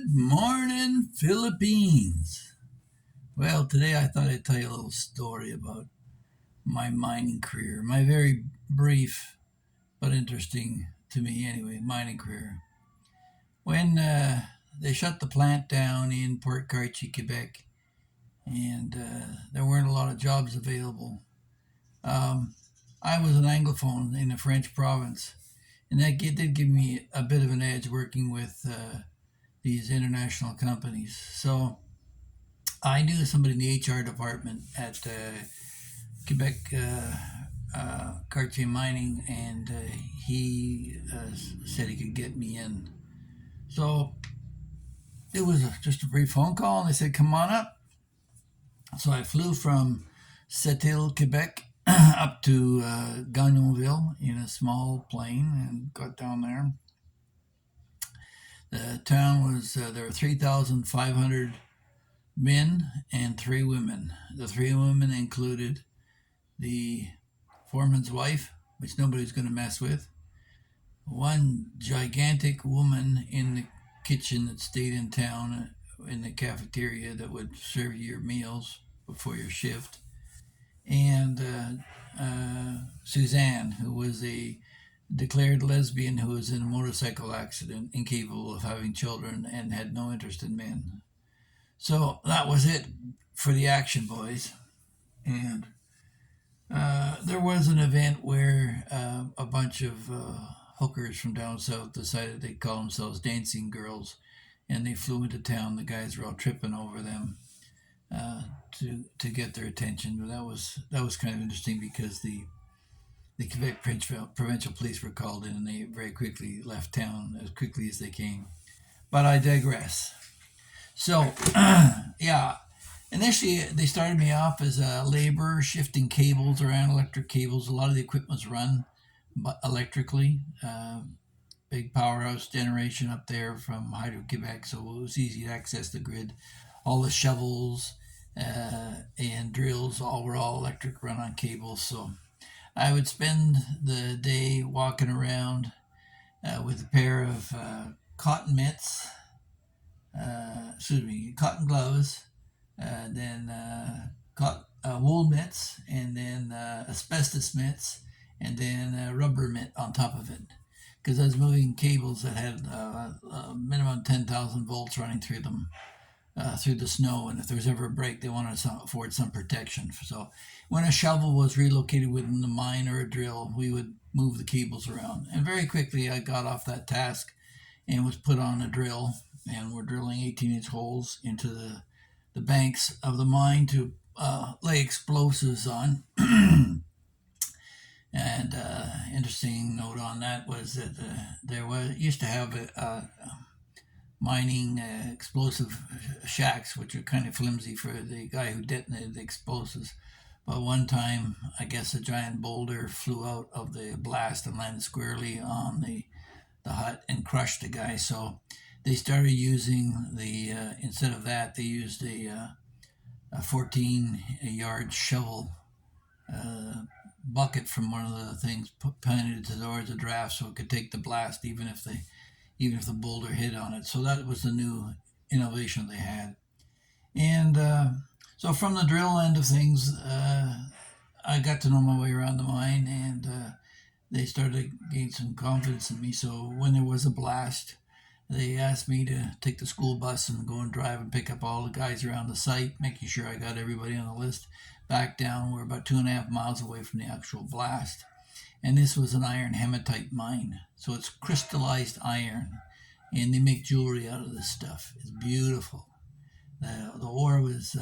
Good morning, Philippines. Well, today I thought I'd tell you a little story about my mining career, my very brief but interesting to me anyway, mining career. When they shut the plant down in Port Cartier, Quebec, and there weren't a lot of jobs available, um, I was an Anglophone in a French province, and did give me a bit of an edge working with these international companies. So I knew somebody in the HR department at Quebec Cartier Mining, and he said he could get me in. So it was just a brief phone call, and they said, "Come on up." So I flew from Sept-Îles, Quebec, up to Gagnonville in a small plane and got down there. The town was there were 3,500 men and three women. The three women included the foreman's wife, which nobody's going to mess with, one gigantic woman in the kitchen that stayed in town in the cafeteria that would serve you your meals before your shift, and Suzanne, who was a declared lesbian who was in a motorcycle accident, incapable of having children, and had no interest in men. So that was it for the action boys. And there was an event where a bunch of hookers from down south decided they'd call themselves dancing girls, and they flew into town. The guys were all tripping over them uh, to get their attention. But that was kind of interesting because the Quebec provincial police were called in, and they very quickly left town as quickly as they came. But I digress. So, yeah, initially, they started me off as a laborer, shifting cables around, electric cables. A lot of the equipment's run electrically. Big powerhouse generation up there from Hydro Quebec, so it was easy to access the grid. All the shovels and drills were all electric, run on cables. So I would spend the day walking around with a pair of cotton mitts, cotton gloves, then wool mitts, and then asbestos mitts, and then rubber mitt on top of it. Because I was moving cables that had minimum 10,000 volts running through them, through the snow, and if there was ever a break, they wanted to afford some protection. So when a shovel was relocated within the mine or a drill, we would move the cables around. And very quickly, I got off that task and was put on a drill, and we're drilling 18-inch holes into the banks of the mine to lay explosives on. And interesting note on that was that there was used to have mining explosive shacks, which are kind of flimsy for the guy who detonated the explosives. But one time, I guess a giant boulder flew out of the blast and landed squarely on the hut and crushed the guy. So they started using instead of that, they used a 14-yard shovel bucket from one of the things pointed towards the draft so it could take the blast even if the boulder hit on it. So that was the new innovation they had. And so from the drill end of things, I got to know my way around the mine, and they started to gain some confidence in me. So when there was a blast, they asked me to take the school bus and go and drive and pick up all the guys around the site, making sure I got everybody on the list. Back down, we're about 2.5 miles away from the actual blast. And this was an iron hematite mine. So it's crystallized iron. And they make jewelry out of this stuff. It's beautiful. The ore was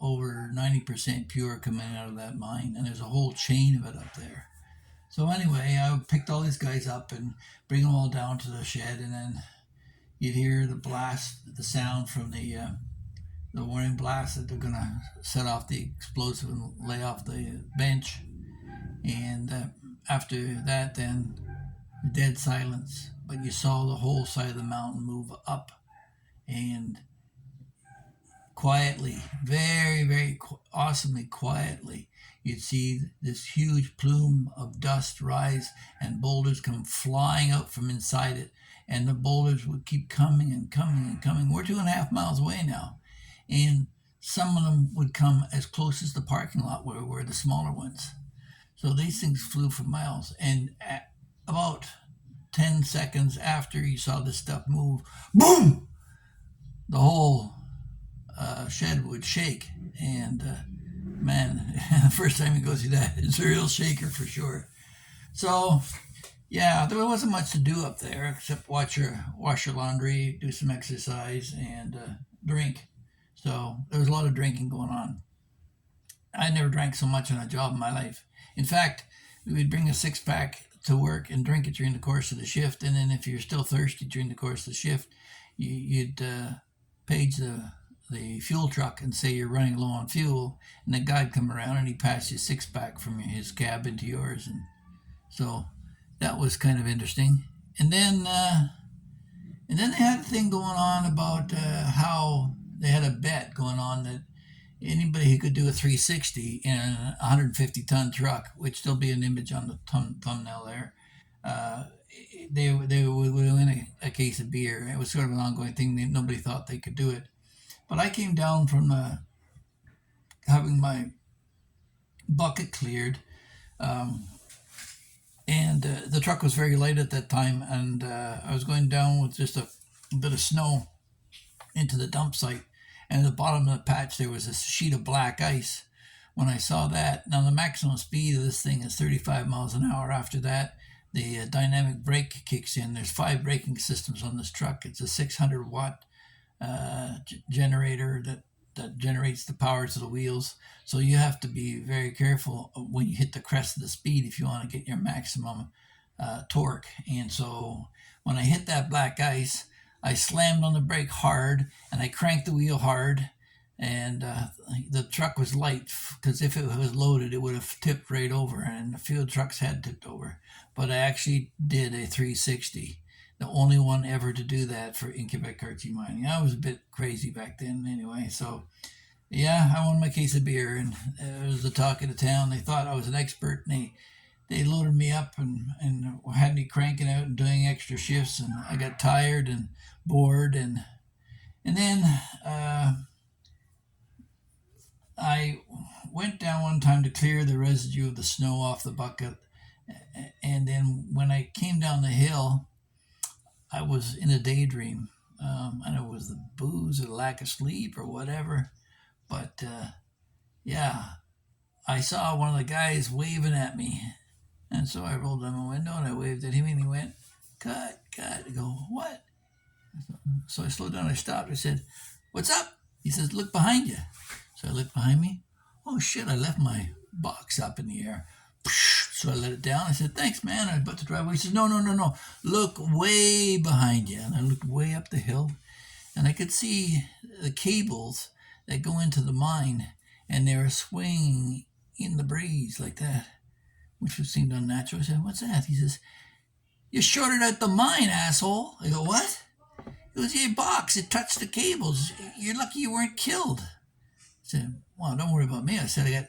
over 90% pure coming out of that mine. And there's a whole chain of it up there. So anyway, I picked all these guys up and bring them all down to the shed. And then you'd hear the blast, the sound from the warning blast that they're going to set off the explosive and lay off the bench. And after that, then dead silence. But you saw the whole side of the mountain move up, and quietly, very, very awesomely quietly, you'd see this huge plume of dust rise and boulders come flying out from inside it. and the boulders would keep coming and coming and coming. We're 2.5 miles away now, and some of them would come as close as the parking lot where were the smaller ones. So these things flew for miles, and at about 10 seconds after you saw this stuff move, boom, the whole shed would shake. And man, the first time you go through that, it's a real shaker for sure. So yeah, there wasn't much to do up there except wash your laundry, do some exercise, and drink. So there was a lot of drinking going on. I never drank so much on a job in my life. In fact, we would bring a 6-pack to work and drink it during the course of the shift. And then if you're still thirsty during the course of the shift, you'd page the fuel truck and say you're running low on fuel. And the guy'd come around and he'd pass you a 6-pack from his cab into yours. And so that was kind of interesting. And then they had a thing going on about how they had a bet going on that anybody who could do a 360 in a 150-ton truck, which there'll be an image on the thumbnail there, they would win a case of beer. It was sort of an ongoing thing. Nobody thought they could do it. But I came down from having my bucket cleared, and the truck was very light at that time, and I was going down with just a bit of snow into the dump site. And at the bottom of the patch, there was a sheet of black ice. When I saw that, now the maximum speed of this thing is 35 miles an hour. After that, the dynamic brake kicks in. There's 5 braking systems on this truck. It's a 600-watt generator that generates the power to the wheels. So you have to be very careful when you hit the crest of the speed if you want to get your maximum torque. And so when I hit that black ice, I slammed on the brake hard and I cranked the wheel hard, and the truck was light because if it was loaded, it would have tipped right over, and a few trucks had tipped over. But I actually did a 360, the only one ever to do that in Quebec Cartier Mining. I was a bit crazy back then anyway. So yeah, I won my case of beer, and it was the talk of the town. They thought I was an expert, and they loaded me up and had me cranking out and doing extra shifts, and I got tired and bored, and then I went down one time to clear the residue of the snow off the bucket, and then when I came down the hill, I was in a daydream. I don't know if it was the booze or the lack of sleep or whatever, but yeah, I saw one of the guys waving at me. And so I rolled down my window and I waved at him, and he went, cut. I go, what? So I slowed down, I stopped, I said, what's up? He says, look behind you. So I looked behind me. Oh shit, I left my box up in the air. So I let it down. I said, thanks, man. I was about to drive away. He says, no. Look way behind you. And I looked way up the hill, and I could see the cables that go into the mine, and they were swinging in the breeze like that, which seemed unnatural. I said, what's that? He says, you shorted out the mine, asshole. I go, what? It was your box. It touched the cables. You're lucky you weren't killed. I said, well, don't worry about me. I said, I got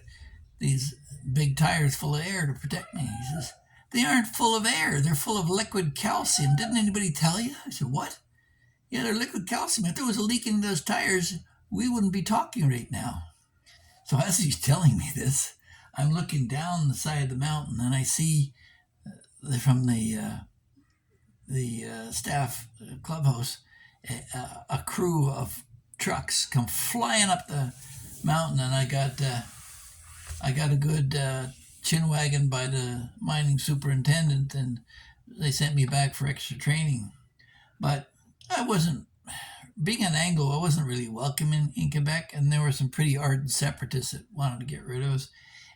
these big tires full of air to protect me. He says, they aren't full of air. They're full of liquid calcium. Didn't anybody tell you? I said, what? Yeah, they're liquid calcium. If there was a leak in those tires, we wouldn't be talking right now. So as he's telling me this, I'm looking down the side of the mountain, and I see from the staff clubhouse a crew of trucks come flying up the mountain, and I got a good chin wagon by the mining superintendent, and they sent me back for extra training. But I wasn't, being an Anglo, I wasn't really welcome in Quebec, and there were some pretty ardent separatists that wanted to get rid of us.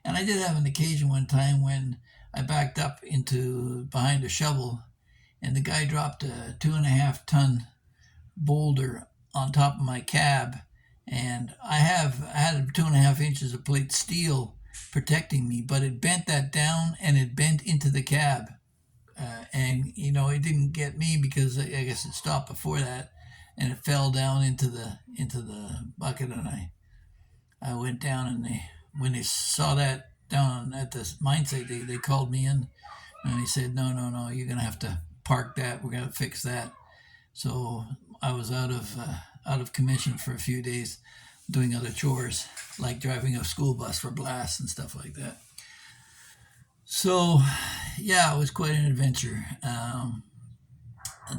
And I did have an occasion one time when I backed up into behind a shovel, and the guy dropped a 2.5-ton boulder on top of my cab, and I had 2.5 inches of plate steel protecting me, but it bent that down and it bent into the cab, and it didn't get me because I guess it stopped before that, and it fell down into the bucket, and I went down, and when they saw that down at the mine site, they called me in, and they said, no, you're gonna have to park that. We're gonna fix that. So I was out of commission for a few days, doing other chores like driving a school bus for blasts and stuff like that. So yeah, it was quite an adventure.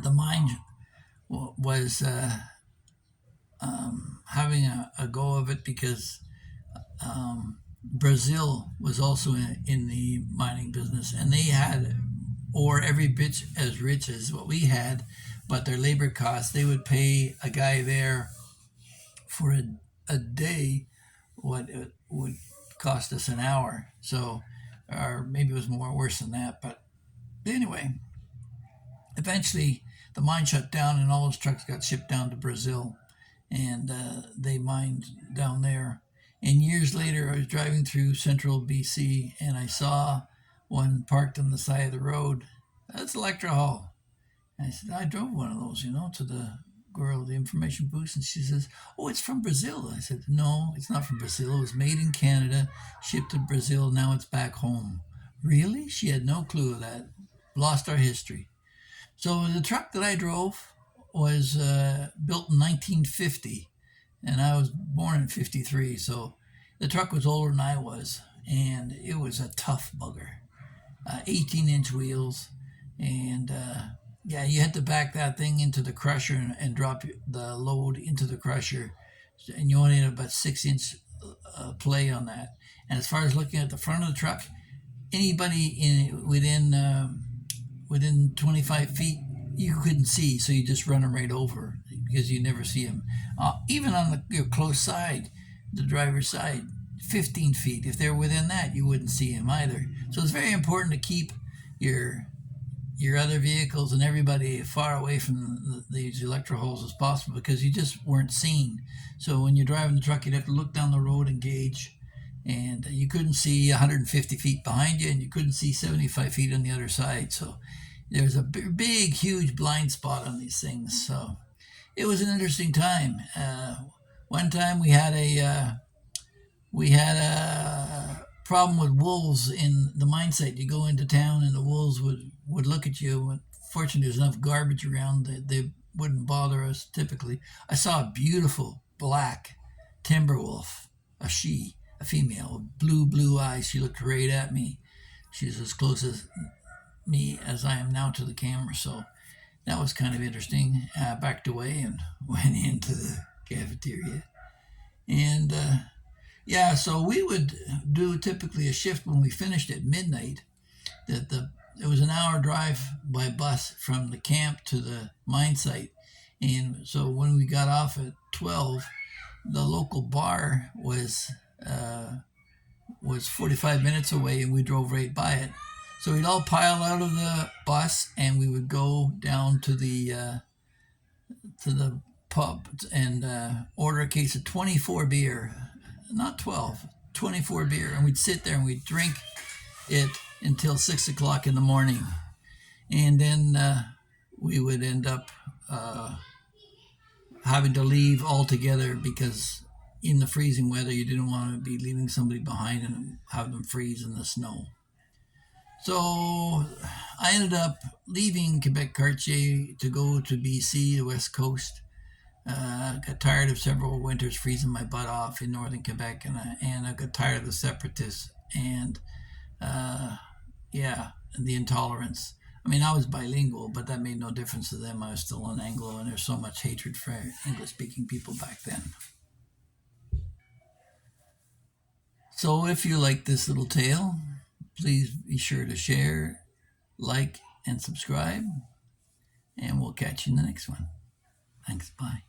The mine was having a go of it because Brazil was also in the mining business, and they had ore every bit as rich as what we had, but their labor costs, they would pay a guy there for a day what it would cost us an hour. So, or maybe it was more worse than that. But anyway, eventually the mine shut down and all those trucks got shipped down to Brazil, and they mined down there. And years later, I was driving through central BC and I saw one parked on the side of the road. That's Electra Hall. And I said, I drove one of those, to the girl, the information booth, and she says, "Oh, it's from Brazil." I said, "No, it's not from Brazil. It was made in Canada, shipped to Brazil. Now it's back home." Really? She had no clue of that. Lost our history. So the truck that I drove was built in 1950, and I was born in 53. So the truck was older than I was, and it was a tough bugger. 18-inch wheels, and yeah, you had to back that thing into the crusher and drop the load into the crusher, and you only had about 6-inch play on that. And as far as looking at the front of the truck, anybody within 25 feet you couldn't see, so you just run them right over because you never see them. Even on your close side, the driver's side, 15 feet, if they're within that, you wouldn't see them either. So it's very important to keep your other vehicles and everybody far away from these electro holes as possible because you just weren't seen. So when you're driving the truck, you'd have to look down the road and gauge, and you couldn't see 150 feet behind you, and you couldn't see 75 feet on the other side. So there's a big, huge blind spot on these things. So it was an interesting time. One time we had a problem with wolves in the mine site. You go into town and the wolves would look at you. Fortunately, there's enough garbage around that they wouldn't bother us typically. I saw a beautiful black timber wolf, a female, with blue eyes. She looked right at me. She's as close as me as I am now to the camera. So that was kind of interesting. Backed away and went into the cafeteria. And yeah, so we would do typically a shift when we finished at midnight. It was an hour drive by bus from the camp to the mine site, and so when we got off at 12, the local bar was 45 minutes away, and we drove right by it. So we'd all pile out of the bus, and we would go down to the pub and order a case of 24 beer. Not 12, 24 beer, and we'd sit there and we'd drink it until 6 o'clock in the morning, and then we would end up having to leave altogether because in the freezing weather you didn't want to be leaving somebody behind and have them freeze in the snow. So I ended up leaving Quebec Cartier to go to BC, the West Coast. Got tired of several winters freezing my butt off in northern Quebec, and I got tired of the separatists and and the intolerance. I mean, I was bilingual, but that made no difference to them. I was still an Anglo, and there's so much hatred for English-speaking people back then. So if you like this little tale, please be sure to share, like, and subscribe, and we'll catch you in the next one. Thanks, bye.